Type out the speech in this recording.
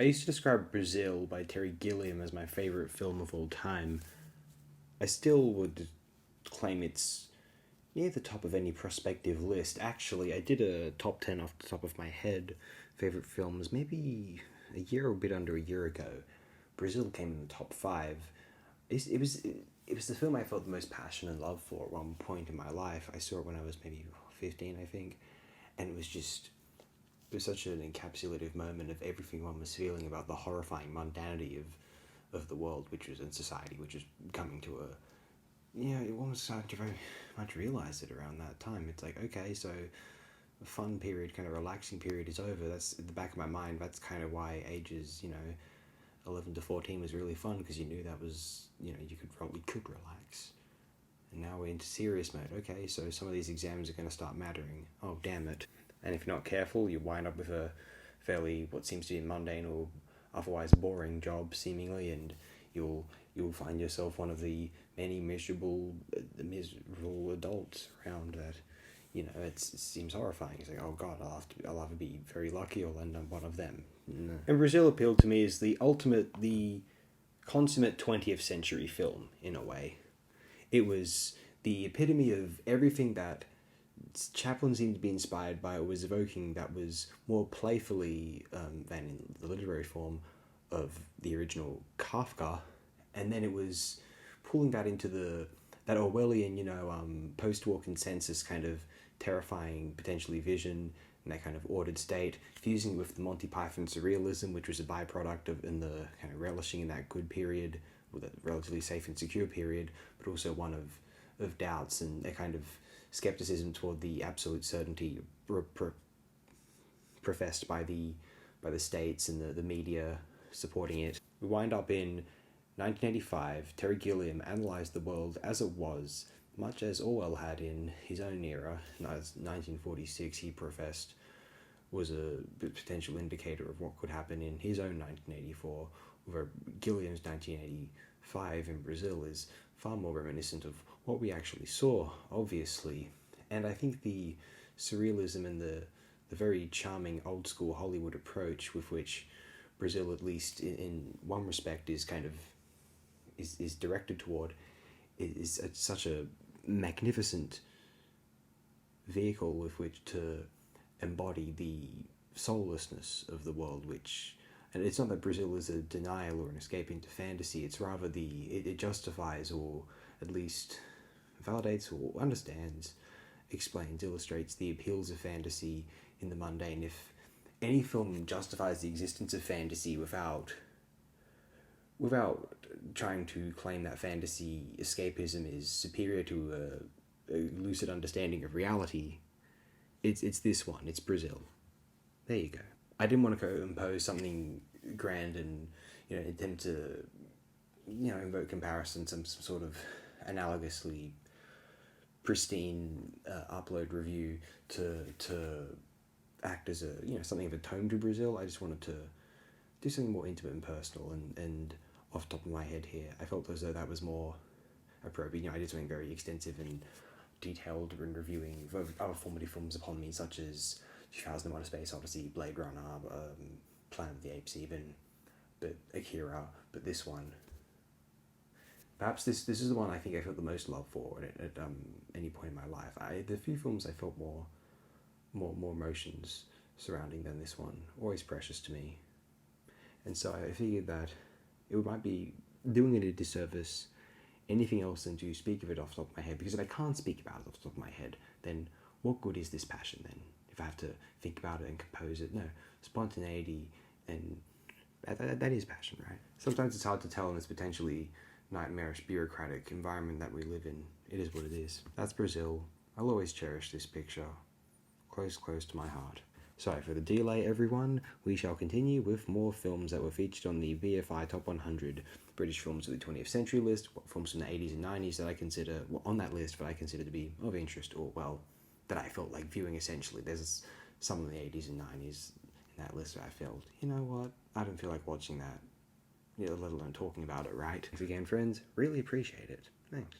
I used to describe Brazil by Terry Gilliam as my favourite film of all time. I still would claim it's near the top of any prospective list. Actually, I did a top 10 off the top of my head, favourite films, maybe a year or a bit under a year ago. Brazil came in the top 5. It was the film I felt the most passion and love for at one point in my life. I saw it when I was maybe 15, I think, and it was such an encapsulative moment of everything one was feeling about the horrifying mundanity of the world, which was in society, which was coming to one was starting to very much realize it around that time. It's like, okay, so the fun period, kind of relaxing period is over. That's in the back of my mind. That's kind of why ages, 11 to 14 was really fun, because you knew that was, you could relax. And now we're into serious mode. Okay, so some of these exams are going to start mattering. Oh, damn it. And if you're not careful, you wind up with a fairly, what seems to be mundane or otherwise boring job, seemingly, and you'll find yourself one of the many miserable adults around that. It seems horrifying. It's like, oh god, I'll either be very lucky or end up one of them. No. And Brazil appealed to me as the consummate 20th century film, in a way. It was the epitome of everything that Chaplin seemed to be inspired by, or was evoking, that was more playfully than in the literary form of the original Kafka, and then it was pulling that into that Orwellian, post-war consensus kind of terrifying, potentially vision, and that kind of ordered state, fusing with the Monty Python surrealism, which was a byproduct of in the kind of relishing in that good period, with a relatively safe and secure period, but also one of doubts and a kind of skepticism toward the absolute certainty professed by the states and the media supporting it. We wind up in 1985. Terry Gilliam analysed the world as it was, much as Orwell had in his own era. 1946, he professed, was a potential indicator of what could happen in his own 1984, where Gilliam's 1985 in Brazil is far more reminiscent of what we actually saw, obviously. And I think the surrealism and the very charming old school Hollywood approach with which Brazil, at least in one respect, is kind of is directed toward, is such a magnificent vehicle with which to embody the soullessness of the world, and it's not that Brazil is a denial or an escape into fantasy, it's rather it justifies, or at least validates or understands, explains, illustrates the appeals of fantasy in the mundane. If any film justifies the existence of fantasy without trying to claim that fantasy escapism is superior to a lucid understanding of reality, it's this one. It's Brazil. There you go. I didn't want to impose something grand and attempt to invoke comparison, some sort of analogously pristine upload review to act as a something of a tome to Brazil. I just wanted to do something more intimate and personal, and off the top of my head here, I felt as though that was more appropriate. I did something very extensive and detailed in reviewing other formative films upon me, such as 2001: A Space Odyssey, Blade Runner, Planet of the Apes even, but Akira, but this one, perhaps this is the one I think I felt the most love for at any point in my life. The few films I felt more emotions surrounding than this one, always precious to me. And so I figured that it might be doing it a disservice anything else than to speak of it off the top of my head, because if I can't speak about it off the top of my head, then what good is this passion then? If I have to think about it and compose it? No, spontaneity, and that is passion, right? Sometimes it's hard to tell in this potentially nightmarish bureaucratic environment that we live in. It is what it is. That's Brazil. I'll always cherish this picture. Close to my heart. Sorry for the delay, everyone. We shall continue with more films that were featured on the BFI Top 100 British Films of the 20th Century list, films from the 80s and 90s that I consider, on that list, that I consider to be of interest, or, that I felt like viewing essentially. There's some of the 80s and 90s in that list that I felt, you know what, I don't feel like watching that, let alone talking about it, right? Thanks again, friends. Really appreciate it. Thanks.